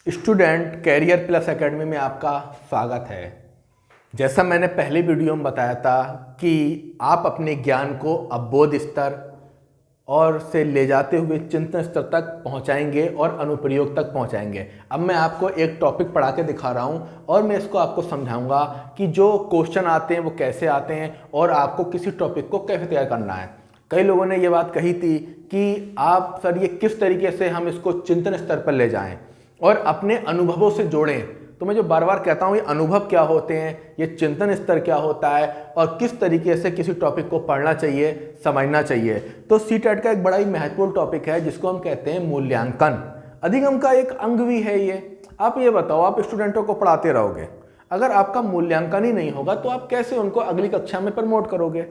Student career plus academy में आपका स्वागत है। जैसा मैंने पहले वीडियो में बताया था कि आप अपने ज्ञान को अवबोध स्तर और से ले जाते हुए चिंतन स्तर तक पहुंचाएंगे और अनुप्रयोग तक पहुंचाएंगे। अब मैं आपको एक टॉपिक पढ़ा के दिखा रहा हूं और मैं इसको आपको समझाऊंगा कि जो क्वेश्चन आते हैं वो कैसे आते हैं और आपको किसी टॉपिक को कैसे तैयार करना है। कई लोगों ने ये बात कही थी कि आप सर ये किस तरीके से हम इसको चिंतन स्तर पर ले जाएं और अपने अनुभवों से जोड़ें। तो मैं जो बार बार कहता हूँ ये अनुभव क्या होते हैं, ये चिंतन स्तर क्या होता है और किस तरीके से किसी टॉपिक को पढ़ना चाहिए, समझना चाहिए। तो सीटेट का एक बड़ा ही महत्वपूर्ण टॉपिक है जिसको हम कहते हैं मूल्यांकन। अधिगम का एक अंग भी है ये। आप ये बताओ, आप स्टूडेंटों को पढ़ाते रहोगे, अगर आपका मूल्यांकन ही नहीं होगा तो आप कैसे उनको अगली कक्षा में प्रमोट करोगे?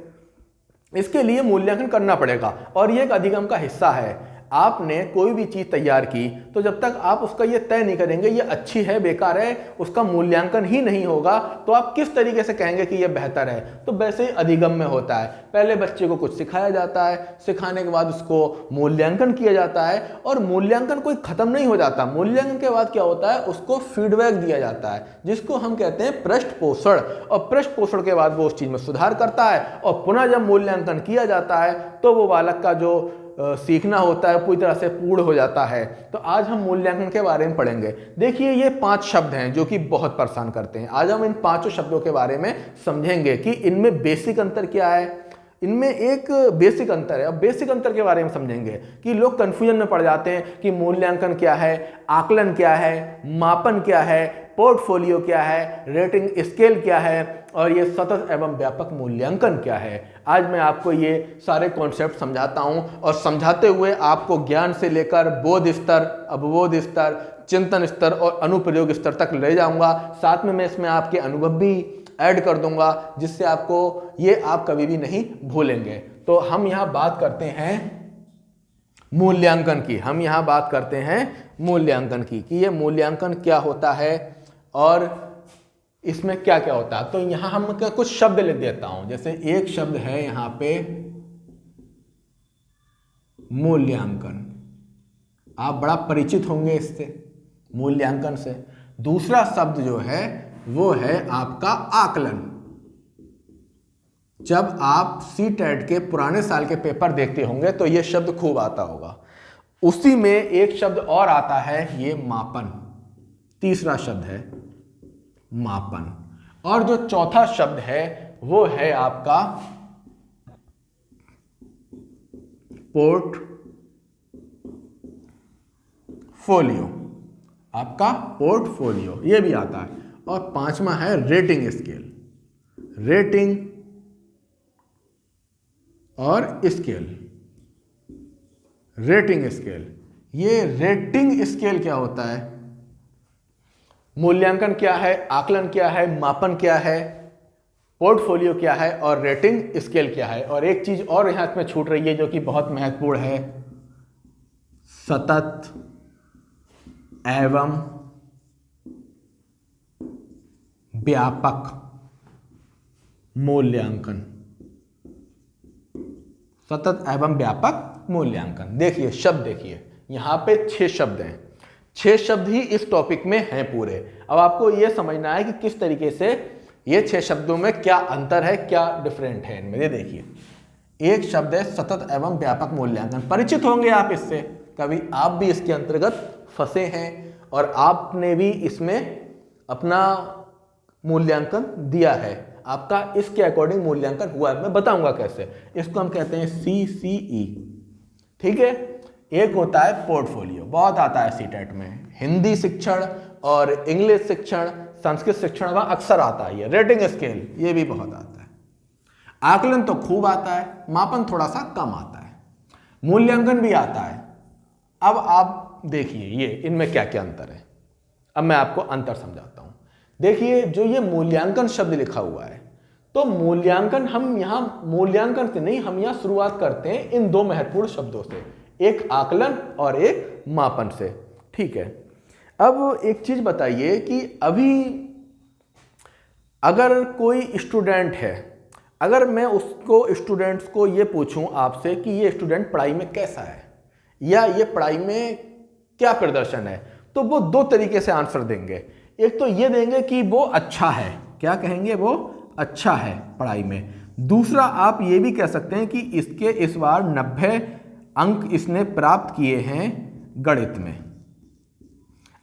इसके लिए मूल्यांकन करना पड़ेगा और ये एक अधिगम का हिस्सा है। आपने कोई भी चीज़ तैयार की तो जब तक आप उसका ये तय नहीं करेंगे ये अच्छी है बेकार है, उसका मूल्यांकन ही नहीं होगा तो आप किस तरीके से कहेंगे कि ये बेहतर है? तो वैसे ही अधिगम में होता है। पहले बच्चे को कुछ सिखाया जाता है, सिखाने के बाद उसको मूल्यांकन किया जाता है और मूल्यांकन कोई ख़त्म नहीं हो जाता। मूल्यांकन के बाद क्या होता है, उसको फीडबैक दिया जाता है जिसको हम कहते हैं पृष्ठ पोषण। और पृष्ठ पोषण के बाद वो उस चीज़ में सुधार करता है और पुनः जब मूल्यांकन किया जाता है तो वो बालक का जो सीखना होता है पूरी तरह से पूर्ण हो जाता है। तो आज हम मूल्यांकन के बारे में पढ़ेंगे। देखिए ये 5 शब्द हैं जो कि बहुत परेशान करते हैं। आज हम इन 5 शब्दों के बारे में समझेंगे कि इनमें बेसिक अंतर क्या है। इनमें एक बेसिक अंतर है। अब बेसिक अंतर के बारे में समझेंगे कि लोग कंफ्यूजन में पड़ जाते हैं कि मूल्यांकन क्या है, आकलन क्या है, मापन क्या है, पोर्टफोलियो क्या है, रेटिंग स्केल क्या है और ये सतत एवं व्यापक मूल्यांकन क्या है। आज मैं आपको ये सारे कॉन्सेप्ट समझाता हूं और समझाते हुए आपको ज्ञान से लेकर बोध स्तर, अवबोध स्तर, चिंतन स्तर और अनुप्रयोग स्तर तक ले जाऊंगा। साथ में मैं इसमें आपके अनुभव भी ऐड कर दूंगा जिससे आपको ये आप कभी भी नहीं भूलेंगे। तो हम यहाँ बात करते हैं मूल्यांकन की। हम यहाँ बात करते हैं मूल्यांकन की कि ये मूल्यांकन क्या होता है और इसमें क्या क्या होता है। तो यहाँ हम कुछ शब्द लिख देता हूं। जैसे एक शब्द है यहाँ पे मूल्यांकन, आप बड़ा परिचित होंगे इससे, मूल्यांकन से। दूसरा शब्द जो है वो है आपका आकलन। जब आप सीटेट के पुराने साल के पेपर देखते होंगे तो ये शब्द खूब आता होगा। उसी में एक शब्द और आता है ये मापन। तीसरा शब्द है मापन और जो चौथा शब्द है वो है आपका पोर्टफोलियो। आपका पोर्टफोलियो ये भी आता है। और 5वां है रेटिंग स्केल। रेटिंग और स्केल, रेटिंग स्केल। ये रेटिंग स्केल क्या होता है, मूल्यांकन क्या है, आकलन क्या है, मापन क्या है, पोर्टफोलियो क्या है और रेटिंग स्केल क्या है। और एक चीज और यहां में छूट रही है जो कि बहुत महत्वपूर्ण है, सतत एवं व्यापक मूल्यांकन। सतत एवं व्यापक मूल्यांकन। देखिए शब्द, देखिए यहां पे 6 शब्द हैं। 6 शब्द ही इस टॉपिक में हैं पूरे। अब आपको यह समझना है कि किस तरीके से ये 6 शब्दों में क्या अंतर है, क्या डिफरेंट है इनमें। ये देखिए एक शब्द है सतत एवं व्यापक मूल्यांकन। परिचित होंगे आप इससे, कभी आप भी इसके अंतर्गत फंसे हैं और आपने भी इसमें अपना मूल्यांकन दिया है। आपका इसके अकॉर्डिंग मूल्यांकन हुआ है, मैं बताऊंगा कैसे। इसको हम कहते हैं CCE, ठीक है। एक होता है पोर्टफोलियो, बहुत आता है सीटेट में। हिंदी शिक्षण और इंग्लिश शिक्षण, संस्कृत शिक्षण वहां अक्सर आता है। ये रेटिंग स्केल ये भी बहुत आता है। आकलन तो खूब आता है, मापन थोड़ा सा कम आता है, मूल्यांकन भी आता है। अब आप देखिए ये इनमें क्या क्या अंतर है। अब मैं आपको अंतर समझाता हूं। देखिए जो ये मूल्यांकन शब्द लिखा हुआ है, तो मूल्यांकन हम यहां मूल्यांकन से नहीं, हम यहां शुरुआत करते हैं इन 2 महत्वपूर्ण शब्दों से, एक आकलन और एक मापन से, ठीक है। अब एक चीज बताइए कि अभी अगर कोई स्टूडेंट है, अगर मैं उसको स्टूडेंट्स को ये पूछूं आपसे कि ये स्टूडेंट पढ़ाई में कैसा है या ये पढ़ाई में क्या प्रदर्शन है, तो वो दो तरीके से आंसर देंगे। एक तो ये देंगे कि वो अच्छा है, क्या कहेंगे, वो अच्छा है पढ़ाई में। दूसरा आप ये भी कह सकते हैं कि इसके इस बार 90 अंक इसने प्राप्त किए हैं गणित में।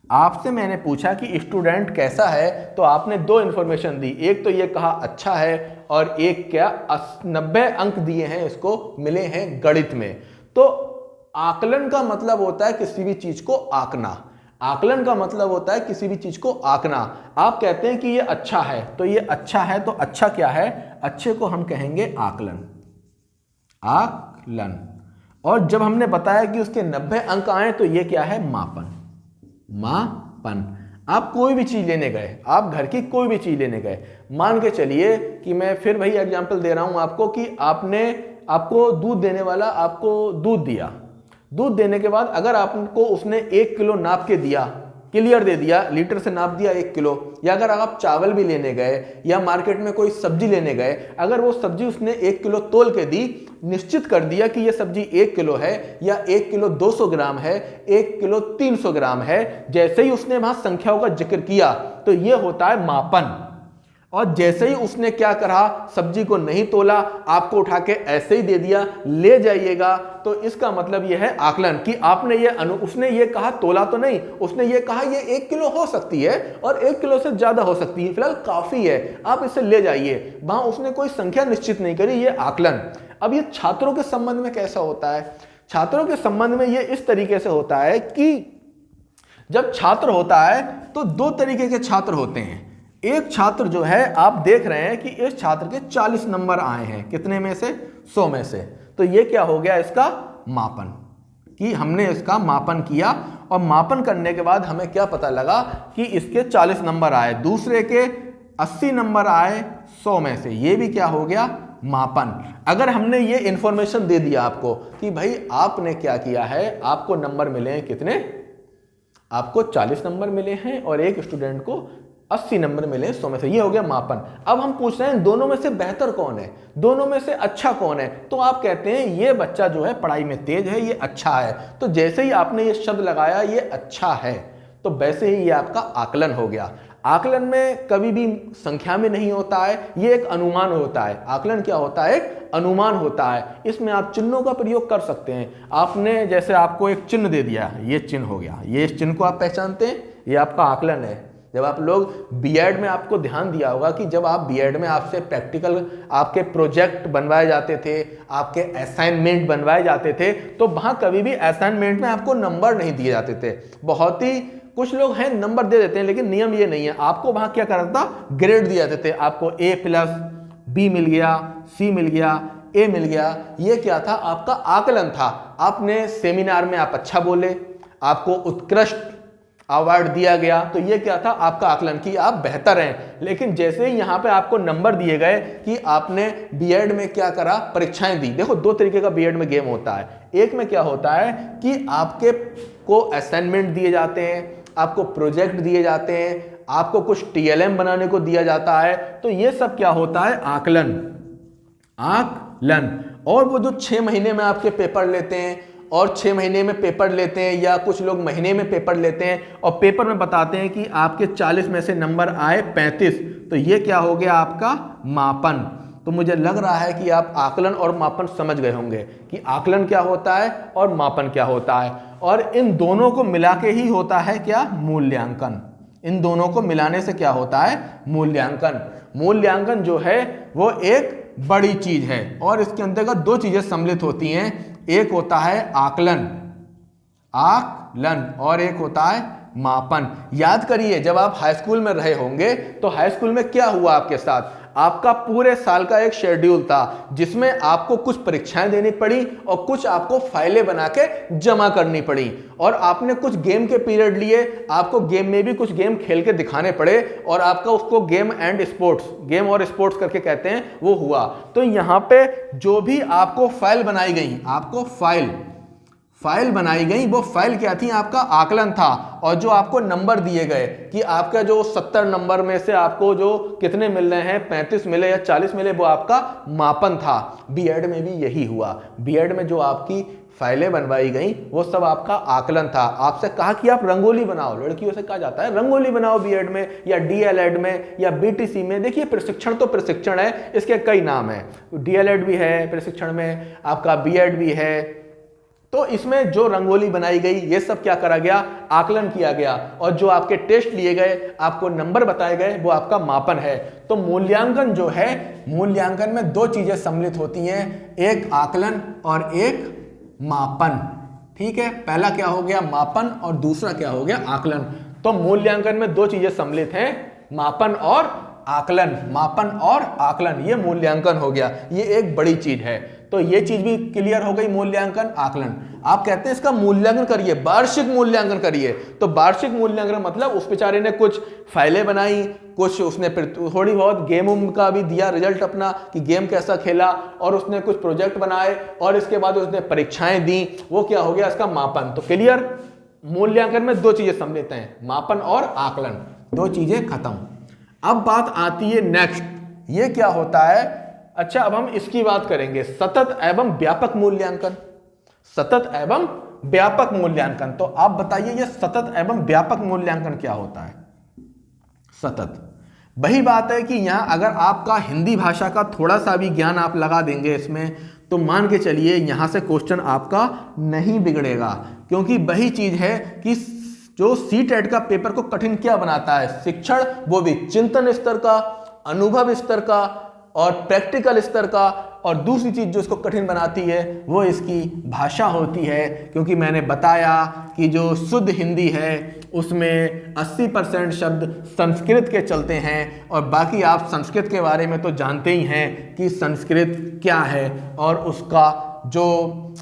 आपसे मैंने पूछा कि स्टूडेंट कैसा है, तो आपने दो इंफॉर्मेशन दी, एक तो ये कहा अच्छा है और एक क्या 90 अंक दिए हैं इसको मिले हैं गणित में। तो आकलन का मतलब होता है किसी भी चीज को आंकना, आकलन का मतलब होता है किसी भी चीज को आंकना। आप कहते हैं कि ये अच्छा है, तो ये अच्छा है, तो अच्छा क्या है, अच्छे को हम कहेंगे आकलन, आकलन। और जब हमने बताया कि उसके 90 अंक आए तो ये क्या है, मापन, मापन। आप कोई भी चीज लेने गए, आप घर की कोई भी चीज लेने गए, मान के चलिए कि मैं फिर वही एग्जांपल दे रहा हूं आपको कि आपको दूध देने वाला आपको दूध दिया, दूध देने के बाद अगर आपको उसने 1 किलो नाप के दिया, क्लियर दे दिया, लीटर से नाप दिया 1 किलो, या अगर आप चावल भी लेने गए या मार्केट में कोई सब्जी लेने गए, अगर वो सब्जी उसने 1 किलो तोल के दी, निश्चित कर दिया कि ये सब्जी 1 किलो है या 1 किलो 200 ग्राम है, 1 किलो 300 ग्राम है, जैसे ही उसने वहां संख्याओं का जिक्र किया तो ये होता है मापन। और जैसे ही उसने क्या करा, सब्जी को नहीं तोला, आपको उठा के ऐसे ही दे दिया, ले जाइएगा, तो इसका मतलब यह है आकलन कि आपने उसने ये कहा तोला तो नहीं, उसने ये कहा ये 1 किलो हो सकती है और 1 किलो से ज्यादा हो सकती है, फिलहाल काफी है, आप इसे ले जाइए। वहां उसने कोई संख्या निश्चित नहीं करी, ये आकलन। अब ये छात्रों के संबंध में कैसा होता है, छात्रों के संबंध में ये इस तरीके से होता है कि जब छात्र होता है तो दो तरीके के छात्र होते हैं। एक छात्र जो है, आप देख रहे हैं कि इस छात्र के 40 नंबर आए हैं, कितने में से, 100 में से, तो ये क्या हो गया, इसका मापन, कि हमने इसका मापन किया और मापन करने के बाद हमें क्या पता लगा कि इसके 40 नंबर आए, दूसरे के 80 नंबर आए 100 में से, ये भी क्या हो गया, मापन। अगर हमने ये इंफॉर्मेशन दे दिया आपको कि भाई आपने क्या किया है, आपको नंबर मिले हैं कितने, आपको 40 नंबर मिले हैं और एक स्टूडेंट को 80 नंबर मिले 100 में से, ये हो गया मापन। अब हम पूछ रहे हैं दोनों में से बेहतर कौन है, दोनों में से अच्छा कौन है, तो आप कहते हैं ये बच्चा जो है पढ़ाई में तेज है, ये अच्छा है। तो जैसे ही आपने ये शब्द लगाया ये अच्छा है, तो वैसे ही ये आपका आकलन हो गया। आकलन में कभी भी संख्या में नहीं होता है, ये एक अनुमान होता है। आकलन क्या होता है, एक अनुमान होता है। इसमें आप चिन्हों का प्रयोग कर सकते हैं। आपने जैसे आपको एक चिन्ह दे दिया, ये चिन्ह हो गया, ये इस चिन्ह को आप पहचानते हैं, ये आपका आकलन है। जब आप लोग बीएड में, आपको ध्यान दिया होगा कि जब आप बीएड में आपसे प्रैक्टिकल, आपके प्रोजेक्ट बनवाए जाते थे, आपके असाइनमेंट बनवाए जाते थे, तो वहां कभी भी असाइनमेंट में आपको नंबर नहीं दिए जाते थे। बहुत ही कुछ लोग हैं नंबर दे देते हैं, लेकिन नियम ये नहीं है। आपको वहां क्या करना था, ग्रेड दिए जाते थे। आपको A+, B मिल गया, C मिल गया, A मिल गया। ये क्या था, आपका आकलन था। आपने सेमिनार में आप अच्छा बोले, आपको उत्कृष्ट अवार्ड दिया गया, तो ये क्या था, आपका आकलन कि आप बेहतर हैं। लेकिन जैसे ही यहाँ पे आपको नंबर दिए गए कि आपने बीएड में क्या करा, परीक्षाएं दी। देखो दो तरीके का बीएड में गेम होता है। एक में क्या होता है कि आपके को असाइनमेंट दिए जाते हैं, आपको प्रोजेक्ट दिए जाते हैं, आपको कुछ TLM बनाने को दिया जाता है, तो ये सब क्या होता है, आकलन, आकलन। और वो जो 6 महीने में आपके पेपर लेते हैं और 6 महीने में पेपर लेते हैं, या कुछ लोग महीने में पेपर लेते हैं और पेपर में बताते हैं कि आपके 40 में से नंबर आए 35, तो ये क्या हो गया, आपका मापन। तो मुझे लग रहा है कि आप आकलन और मापन समझ गए होंगे कि आकलन क्या होता है और मापन क्या होता है। और इन दोनों को मिला के ही होता है क्या, मूल्यांकन। इन दोनों को मिलाने से क्या होता है, मूल्यांकन। मूल्यांकन जो है वो एक बड़ी चीज है और इसके अंतर्गत दो चीजें सम्मिलित होती हैं। एक होता है आकलन, आकलन, और एक होता है मापन। याद करिए, जब आप हाई स्कूल में रहे होंगे तो हाई स्कूल में क्या हुआ आपके साथ, आपका पूरे साल का एक शेड्यूल था जिसमें आपको कुछ परीक्षाएं देनी पड़ी और कुछ आपको फाइलें बना के जमा करनी पड़ी, और आपने कुछ गेम के पीरियड लिए, आपको गेम में भी कुछ गेम खेल के दिखाने पड़े, और आपका उसको गेम एंड स्पोर्ट्स, गेम और स्पोर्ट्स करके कहते हैं, वो हुआ। तो यहाँ पे जो भी आपको फाइल बनाई गई, आपको फाइल बनाई गई, वो फाइल क्या थी, आपका आकलन था। और जो आपको नंबर दिए गए कि आपका जो 70 नंबर में से आपको जो कितने मिल रहे हैं, 35 मिले या 40 मिले, वो आपका मापन था। बीएड में भी यही हुआ। बीएड में जो आपकी फाइलें बनवाई गई वो सब आपका आकलन था। आपसे कहा कि आप रंगोली बनाओ, लड़कियों से कहा जाता है रंगोली बनाओ बीएड में या डीएलएड में या बीटीसी में। देखिए प्रशिक्षण तो प्रशिक्षण है, इसके कई नाम है, डीएलएड भी है प्रशिक्षण में, आपका बीएड भी है। तो इसमें जो रंगोली बनाई गई ये सब क्या करा गया, आकलन किया गया, और जो आपके टेस्ट लिए गए, आपको नंबर बताए गए, वो आपका मापन है। तो मूल्यांकन जो है, मूल्यांकन में दो चीजें सम्मिलित होती हैं, एक आकलन और एक मापन। ठीक है, पहला क्या हो गया मापन और दूसरा क्या हो गया आकलन। तो मूल्यांकन में दो चीजें सम्मिलित हैं, मापन और आकलन। मापन और आकलन ये मूल्यांकन हो गया, ये एक बड़ी चीज है। तो ये चीज भी क्लियर हो गई, मूल्यांकन आकलन। आप कहते हैं इसका मूल्यांकन करिए, वार्षिक मूल्यांकन करिए। तो वार्षिक मूल्यांकन मतलब उस बेचारे ने कुछ फाइलें बनाई, कुछ उसने थोड़ी बहुत गेम उम का भी दिया रिजल्ट अपना कि गेम कैसा खेला, और उसने कुछ प्रोजेक्ट बनाए और इसके बाद उसने परीक्षाएं दी, वो क्या हो गया इसका मापन। तो क्लियर, मूल्यांकन में दो चीजें सम्मिलित हैं, मापन और आकलन, दो चीजें खत्म। अब बात आती है नेक्स्ट, ये क्या होता है। अच्छा, अब हम इसकी बात करेंगे, सतत एवं व्यापक मूल्यांकन। सतत एवं व्यापक मूल्यांकन, तो आप बताइए ये सतत एवं व्यापक मूल्यांकन क्या होता है। सतत, वही बात है कि यहां अगर आपका हिंदी भाषा का थोड़ा सा भी ज्ञान आप लगा देंगे इसमें, तो मान के चलिए यहां से क्वेश्चन आपका नहीं बिगड़ेगा, क्योंकि वही चीज है कि जो सीटेट का पेपर को कठिन क्या बनाता है, शिक्षण, वो भी चिंतन स्तर का, अनुभव स्तर का और प्रैक्टिकल स्तर का, और दूसरी चीज जो इसको कठिन बनाती है वो इसकी भाषा होती है। क्योंकि मैंने बताया कि जो शुद्ध हिंदी है उसमें 80% शब्द संस्कृत के चलते हैं, और बाकी आप संस्कृत के बारे में तो जानते ही हैं कि संस्कृत क्या है और उसका जो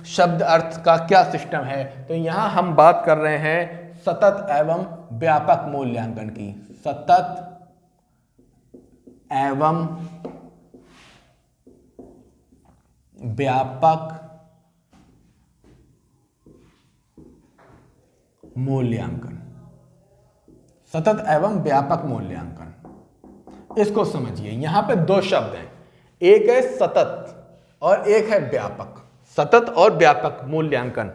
शब्द अर्थ का क्या सिस्टम है। तो यहाँ हम बात कर रहे हैं सतत एवं व्यापक मूल्यांकन की। सतत एवं व्यापक मूल्यांकन। सतत एवं व्यापक मूल्यांकन, इसको समझिए। यहां पे दो शब्द हैं, एक है सतत और एक है व्यापक। सतत और व्यापक मूल्यांकन,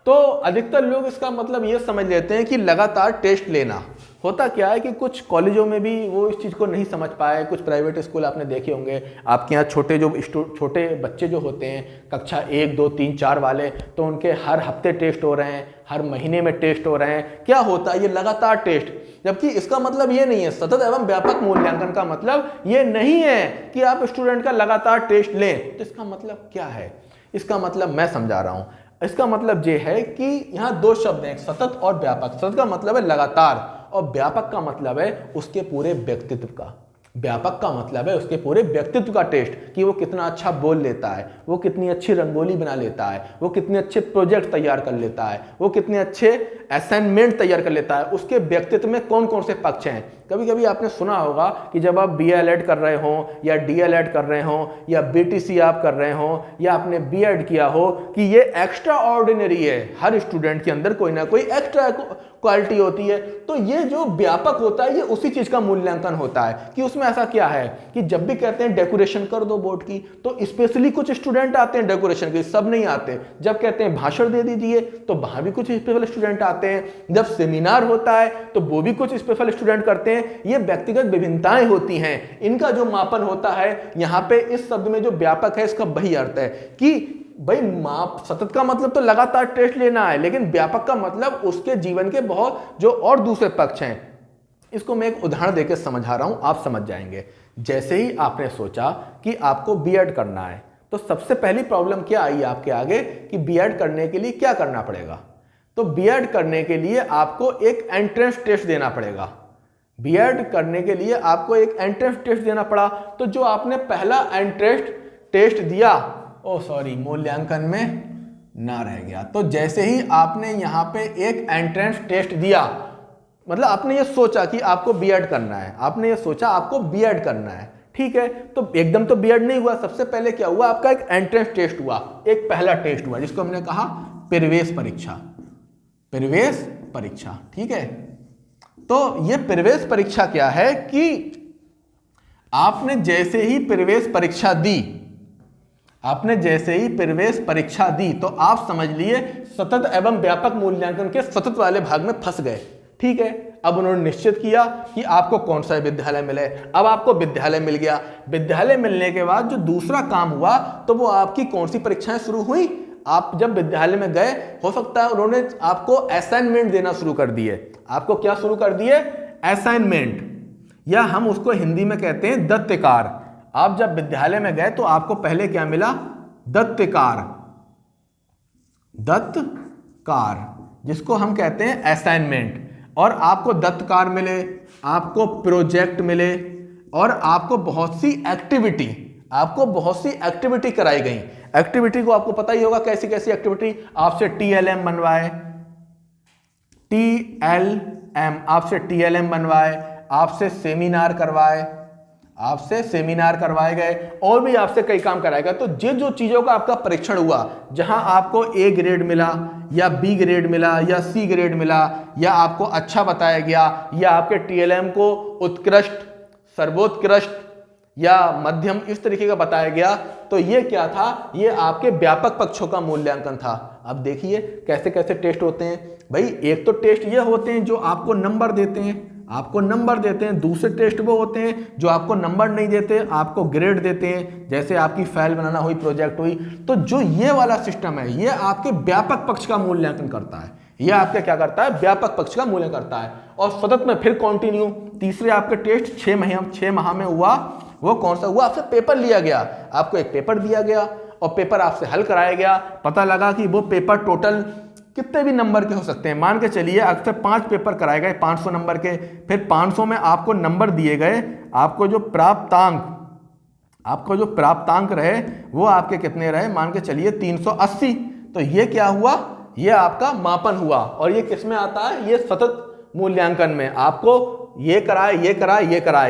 तो अधिकतर लोग इसका मतलब ये समझ लेते हैं कि लगातार टेस्ट लेना। होता क्या है कि कुछ कॉलेजों में भी वो इस चीज़ को नहीं समझ पाए। कुछ प्राइवेट स्कूल आपने देखे होंगे, आपके यहाँ छोटे बच्चे जो होते हैं कक्षा 1, 2, 3, 4 वाले, तो उनके हर हफ्ते टेस्ट हो रहे हैं, हर महीने में टेस्ट हो रहे हैं। क्या होता है ये लगातार टेस्ट, जबकि इसका मतलब ये नहीं है। सतत एवं व्यापक मूल्यांकन का मतलब ये नहीं है कि आप स्टूडेंट का लगातार टेस्ट लें। तो इसका मतलब क्या है, इसका मतलब मैं समझा रहा हूं। इसका मतलब ये है कि यहाँ दो शब्द हैं, सतत और व्यापक। सतत का मतलब है लगातार, और व्यापक का मतलब है उसके पूरे व्यक्तित्व का। व्यापक का मतलब है उसके पूरे व्यक्तित्व का टेस्ट, कि वो कितना अच्छा बोल लेता है, वो कितनी अच्छी रंगोली बना लेता है, वो कितने अच्छे प्रोजेक्ट तैयार कर लेता है, वो कितने अच्छे असाइनमेंट तैयार कर लेता है, उसके व्यक्तित्व में कौन कौन से पक्ष हैं। कभी कभी आपने सुना होगा कि जब आप बीएलएड कर रहे हो या डीएलएड कर रहे हो या बीटीसी आप कर रहे हो या आपने बीएड किया हो, कि ये एक्स्ट्रा ऑर्डिनरी है, हर स्टूडेंट के अंदर कोई ना कोई एक्स्ट्रा क्वालिटी होती है। तो ये जो व्यापक होता है ये उसी चीज का मूल्यांकन होता है कि उसमें ऐसा क्या है कि जब भी कहते हैं डेकोरेशन कर दो बोर्ड की, तो स्पेशली कुछ स्टूडेंट आते हैं डेकोरेशन के, सब नहीं आते। जब कहते हैं भाषण दे दीजिए, तो वहां भी कुछ स्पेशल स्टूडेंट आते हैं। जब सेमिनार होता है तो वो भी कुछ स्पेशल स्टूडेंट करते हैं। ये व्यक्तिगत विभिन्नताएं होती हैं, इनका जो मापन होता है यहाँ पे इस शब्द में जो व्यापक है इसका वही अर्थ है कि भाई माप। सतत का मतलब तो लगातार टेस्ट लेना है, लेकिन व्यापक का मतलब उसके जीवन के बहुत जो और दूसरे पक्ष हैं। इसको मैं एक उदाहरण देकर समझा रहा हूं, आप समझ जाएंगे। जैसे ही आपने सोचा कि आपको बीएड करना है, तो सबसे पहली प्रॉब्लम क्या आई आपके आगे कि बीएड करने के लिए क्या करना पड़ेगा। तो बीएड करने के लिए आपको एक एंट्रेंस टेस्ट देना पड़ेगा। बीएड करने के लिए आपको एक एंट्रेंस टेस्ट देना पड़ा। तो जो आपने पहला एंट्रेंस टेस्ट दिया, मूल्यांकन में ना रह गया। तो जैसे ही आपने यहां पे एक एंट्रेंस टेस्ट दिया, मतलब आपने ये सोचा कि आपको बीएड करना है, आपने ये सोचा आपको बीएड करना है, ठीक है। तो एकदम तो बीएड नहीं हुआ, सबसे पहले क्या हुआ, आपका एक एंट्रेंस टेस्ट हुआ, एक पहला टेस्ट हुआ जिसको हमने कहा प्रवेश परीक्षा। प्रवेश परीक्षा, ठीक है। तो ये प्रवेश परीक्षा क्या है कि आपने जैसे ही प्रवेश परीक्षा दी, आपने जैसे ही प्रवेश परीक्षा दी तो आप समझ लिए सतत एवं व्यापक मूल्यांकन के सतत वाले भाग में फंस गए। ठीक है, अब उन्होंने निश्चित किया कि आपको कौन सा विद्यालय मिले। अब आपको विद्यालय मिल गया। विद्यालय मिलने के बाद जो दूसरा काम हुआ तो वो आपकी कौन सी परीक्षाएं शुरू हुई। आप जब विद्यालय में गए, हो सकता है उन्होंने आपको असाइनमेंट देना शुरू कर दिए। आपको क्या शुरू कर दिए? असाइनमेंट, या हम उसको हिंदी में कहते हैं दत्तकार। आप जब विद्यालय में गए तो आपको पहले क्या मिला? दत्तकार, दत्तकार जिसको हम कहते हैं असाइनमेंट। और आपको दत्तकार मिले, आपको प्रोजेक्ट मिले, और आपको बहुत सी एक्टिविटी कराई गई। एक्टिविटी को आपको पता ही होगा कैसी कैसी एक्टिविटी। आपसे TLM बनवाए, आपसे TLM बनवाए, आपसे सेमिनार करवाए गए, और भी आपसे कई काम कराए गए। तो जो चीजों का आपका परीक्षण हुआ, जहां आपको A ग्रेड मिला या B ग्रेड मिला या C ग्रेड मिला, या आपको अच्छा बताया गया, या आपके TLM को उत्कृष्ट, सर्वोत्कृष्ट या मध्यम इस तरीके का बताया गया, तो ये क्या था? ये आपके व्यापक पक्षों का मूल्यांकन था। अब देखिए कैसे कैसे टेस्ट होते हैं भाई। एक तो टेस्ट ये होते हैं जो आपको नंबर देते हैं, दूसरे टेस्ट वो होते हैं जो आपको नंबर नहीं देते, आपको ग्रेड देते हैं। जैसे आपकी फाइल बनाना हुई, प्रोजेक्ट हुई, तो जो ये वाला सिस्टम है ये आपके व्यापक पक्ष का मूल्यांकन करता है। ये आपके क्या करता है? व्यापक पक्ष का मूल्यांकन करता है। और सतत में फिर कंटिन्यू, तीसरे आपके टेस्ट 6 माह में हुआ। वो कौन सा हुआ? आपसे पेपर लिया गया, आपको एक पेपर दिया गया और पेपर आपसे हल कराया गया। पता लगा कि वो पेपर टोटल कितने भी नंबर के हो सकते हैं। मान के चलिए अक्सर 5 पेपर कराए गए 500 नंबर के, फिर 500 में आपको नंबर दिए गए। आपको जो प्राप्तांक रहे वो आपके कितने रहे? मान के चलिए 380। तो ये क्या हुआ? ये आपका मापन हुआ। और ये किस में आता है? ये सतत मूल्यांकन में। आपको ये कराए,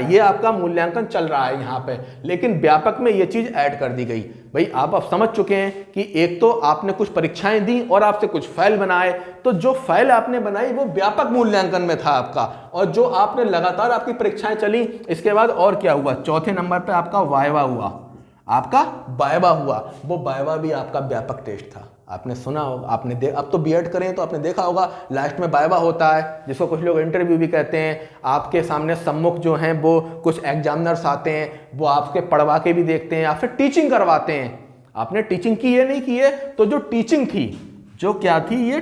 ये आपका मूल्यांकन चल रहा है यहाँ पे। लेकिन व्यापक में ये चीज ऐड कर दी गई। भाई आप अब समझ चुके हैं कि एक तो आपने कुछ परीक्षाएं दी और आपसे कुछ फाइल बनाए, तो जो फाइल आपने बनाई वो व्यापक मूल्यांकन में था आपका। और जो आपने लगातार आपकी परीक्षाएं चली, इसके बाद और क्या हुआ? चौथे नंबर पे आपका वाइवा हुआ। वो वाइवा भी आपका व्यापक टेस्ट था। आपने सुना होगा, अब तो बीएड करें तो आपने देखा होगा, लास्ट में वाइवा होता है, जिसको कुछ लोग इंटरव्यू भी कहते हैं। आपके सामने सम्मुख जो हैं वो कुछ एग्जामिनर्स आते हैं, वो आपके पढ़वा के भी देखते हैं या फिर टीचिंग करवाते हैं। आपने टीचिंग की है नहीं की है, तो जो टीचिंग थी, जो क्या थी? ये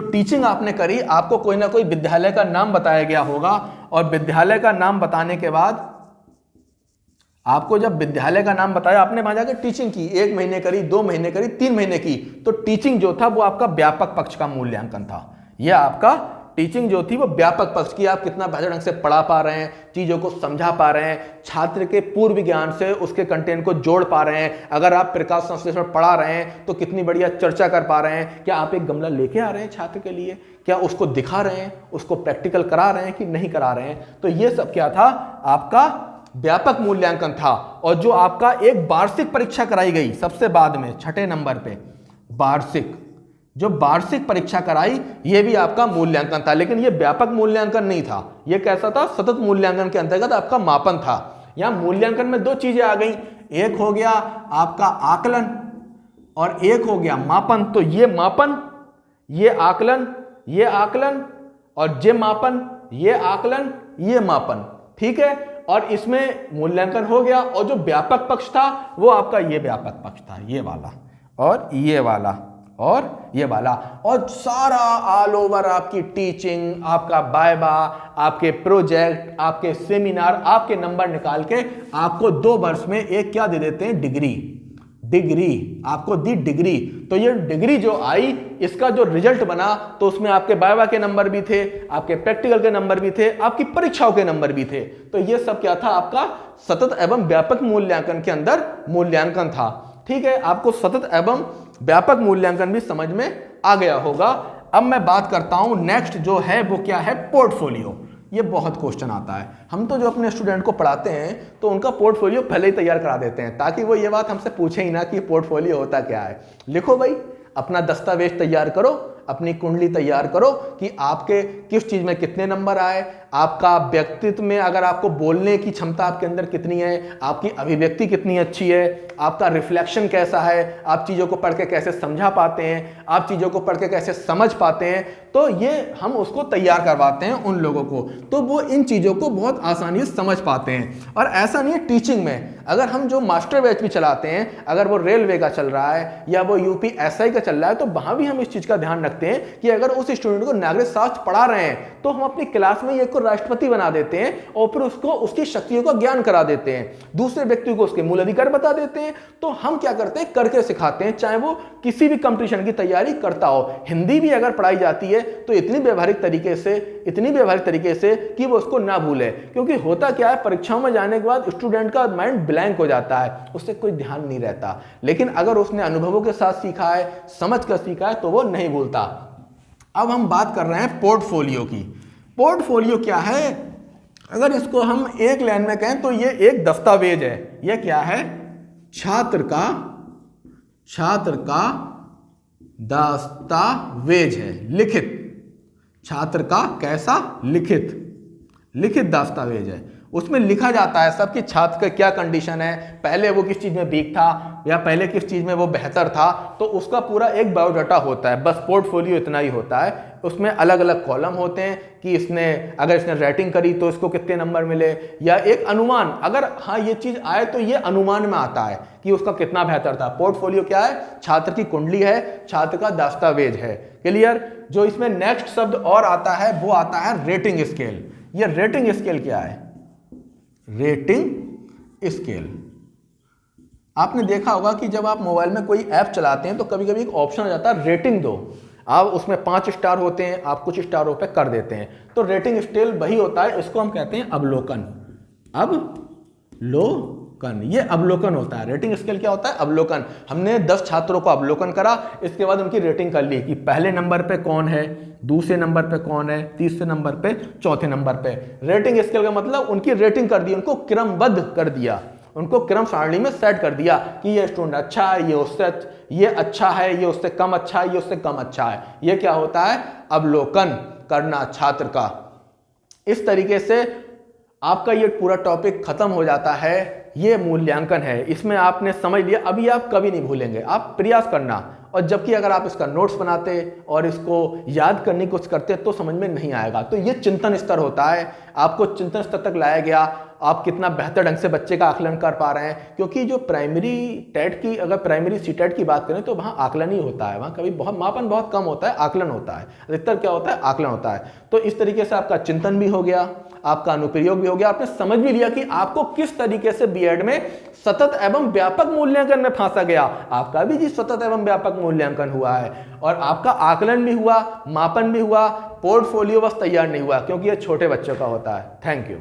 टीचिंग आपने करी, आपको कोई ना कोई विद्यालय का नाम बताया गया होगा। और विद्यालय का नाम बताने के बाद आपको जब विद्यालय का नाम बताया, आपने वहां जाकर टीचिंग की, 1 महीने करी, 2 महीने करी, 3 महीने की, तो टीचिंग जो था वो आपका व्यापक पक्ष का मूल्यांकन था। यह आपका टीचिंग जो थी वो व्यापक पक्ष की, आप कितना बेहतर ढंग से पढ़ा पा रहे हैं, चीजों को समझा पा रहे हैं, छात्र के पूर्व ज्ञान से उसके कंटेंट को जोड़ पा रहे हैं। अगर आप प्रकाश संश्लेषण पढ़ा रहे हैं तो कितनी बढ़िया चर्चा कर पा रहे हैं। क्या आप एक गमला लेके आ रहे हैं छात्र के लिए? क्या उसको दिखा रहे हैं, उसको प्रैक्टिकल करा रहे हैं कि नहीं करा रहे हैं? तो ये सब क्या था? आपका व्यापक मूल्यांकन था। और जो आपका एक वार्षिक परीक्षा कराई गई सबसे बाद में, 6ठे नंबर पे, वार्षिक परीक्षा कराई, ये भी आपका मूल्यांकन था। लेकिन ये व्यापक मूल्यांकन नहीं था। ये कैसा था? सतत मूल्यांकन के अंतर्गत आपका मापन था। यहां मूल्यांकन में 2 चीजें आ गई, एक हो गया आपका आकलन और एक हो गया मापन। तो ये मापन, ये आकलन, और ये मापन, ये आकलन, ये मापन। ठीक है, और इसमें मूल्यांकन हो गया। और जो व्यापक पक्ष था वो आपका ये व्यापक पक्ष था, ये वाला और ये वाला और ये वाला। और सारा ऑल ओवर आपकी टीचिंग, आपका वाइवा, आपके प्रोजेक्ट, आपके सेमिनार, आपके नंबर निकाल के आपको 2 वर्ष में एक क्या दे देते हैं? डिग्री आपको दी, डिग्री। तो ये डिग्री जो आई, इसका जो रिजल्ट बना, तो उसमें आपके वाइवा के नंबर भी थे, आपके प्रैक्टिकल के नंबर भी थे, आपकी परीक्षाओं के नंबर भी थे। तो ये सब क्या था? आपका सतत एवं व्यापक मूल्यांकन के अंदर मूल्यांकन था। ठीक है, आपको सतत एवं व्यापक मूल्यांकन भी समझ में आ गया होगा। अब मैं बात करता हूं नेक्स्ट जो है वो क्या है? पोर्टफोलियो। ये बहुत क्वेश्चन आता है। हम तो जो अपने स्टूडेंट को पढ़ाते हैं तो उनका पोर्टफोलियो पहले ही तैयार करा देते हैं, ताकि वो ये बात हमसे पूछे ही ना कि पोर्टफोलियो होता क्या है। लिखो भाई, अपना दस्तावेज तैयार करो, अपनी कुंडली तैयार करो कि आपके किस चीज़ में कितने नंबर आए, आपका व्यक्तित्व में अगर आपको बोलने की क्षमता आपके अंदर कितनी है, आपकी अभिव्यक्ति कितनी अच्छी है, आपका रिफ्लेक्शन कैसा है, आप चीज़ों को पढ़ के कैसे समझा पाते हैं, आप चीज़ों को पढ़ के कैसे समझ पाते हैं, तो ये हम उसको तैयार करवाते हैं उन लोगों को, तो वो इन चीज़ों को बहुत आसानी से समझ पाते हैं। और ऐसा नहीं है टीचिंग में, अगर हम जो मास्टर बैच भी चलाते हैं, अगर वो रेलवे का चल रहा है या वो यूपीएसआई का चल रहा है, तो वहाँ भी हम इस चीज़ का ध्यान रखते हैं कि अगर उस स्टूडेंट को नागरिक शास्त्र पढ़ा रहे हैं तो हम अपनी क्लास में एक को राष्ट्रपति बना देते हैं और फिर उसको उसकी शक्तियों का ज्ञान करा देते हैं, दूसरे व्यक्ति को उसके मूल अधिकार बता देते हैं। तो हम क्या करते हैं, करके सिखाते हैं, चाहे वो किसी भी कंपटीशन की तैयारी करता हो। हिंदी भी अगर पढ़ाई जाती है तो इतनी व्यवहारिक तरीके से कि वो उसको ना भूले, क्योंकि होता क्या है, परीक्षाओं में जाने के बाद स्टूडेंट का माइंड ब्लैंक हो जाता है, उससे कोई ध्यान नहीं रहता। लेकिन अगर उसने अनुभवों के साथ सीखा है, समझ कर सीखा है, तो वो नहीं भूलता। अब हम बात कर रहे हैं पोर्टफोलियो की। पोर्टफोलियो क्या है, अगर इसको हम एक लाइन में कहें तो ये एक दस्तावेज है। ये क्या है, छात्र का दस्तावेज है, लिखित, छात्र का कैसा, लिखित दस्तावेज है। उसमें लिखा जाता है सब कि छात्र का क्या कंडीशन है, पहले वो किस चीज़ में वीक था या पहले किस चीज़ में वो बेहतर था, तो उसका पूरा एक बायोडाटा होता है। बस पोर्टफोलियो इतना ही होता है। उसमें अलग अलग कॉलम होते हैं कि अगर इसने रेटिंग करी तो इसको कितने नंबर मिले, या एक अनुमान, अगर हाँ ये चीज़ आए तो ये अनुमान में आता है कि उसका कितना बेहतर था। पोर्टफोलियो क्या है, छात्र की कुंडली है, छात्र का दस्तावेज है। क्लियर। जो इसमें नेक्स्ट शब्द और आता है वो आता है रेटिंग स्केल। ये रेटिंग स्केल क्या है, रेटिंग स्केल, आपने देखा होगा कि जब आप मोबाइल में कोई ऐप चलाते हैं तो कभी कभी एक ऑप्शन आ जाता है रेटिंग दो। आप उसमें 5 स्टार होते हैं, आप कुछ स्टारों पे कर देते हैं, तो रेटिंग स्केल वही होता है। इसको हम कहते हैं अवलोकन। ये अवलोकन होता है। रेटिंग स्केल क्या होता है, अवलोकन। हमने 10 छात्रों को अवलोकन करा, इसके बाद उनकी रेटिंग कर ली कि पहले नंबर पे कौन है, दूसरे नंबर पे कौन है, तीसरे नंबर पे, चौथे नंबर पे। रेटिंग स्केल का मतलब उनकी रेटिंग कर दी, उनको क्रमबद्ध कर दिया, उनको क्रम सारणी में सेट कर दिया कि ये स्टूडेंट अच्छा है, ये अच्छा है, ये उससे कम अच्छा है, ये उससे कम अच्छा है। ये क्या होता है, अवलोकन करना छात्र का। इस तरीके से आपका ये पूरा टॉपिक खत्म हो जाता है। ये मूल्यांकन है, इसमें आपने समझ लिया, अभी आप कभी नहीं भूलेंगे, आप प्रयास करना। और जबकि अगर आप इसका नोट्स बनाते और इसको याद करने की कोशिश करते तो समझ में नहीं आएगा। तो ये चिंतन स्तर होता है, आपको चिंतन स्तर तक लाया गया, आप कितना बेहतर ढंग से बच्चे का आकलन कर पा रहे हैं। क्योंकि जो प्राइमरी टेट की, अगर प्राइमरी सीटेट की बात करें तो वहाँ आकलन ही होता है, वहाँ कभी मापन बहुत कम होता है, आकलन होता है। अधिकतर क्या होता है, आकलन होता है। तो इस तरीके से आपका चिंतन भी हो गया, आपका अनुप्रयोग भी हो गया, आपने समझ भी लिया कि आपको किस तरीके से बीएड में सतत एवं व्यापक मूल्यांकन में फांसा गया। आपका भी जी सतत एवं व्यापक मूल्यांकन हुआ है और आपका आकलन भी हुआ, मापन भी हुआ, पोर्टफोलियो बस तैयार नहीं हुआ, क्योंकि ये छोटे बच्चों का होता है। Thank you.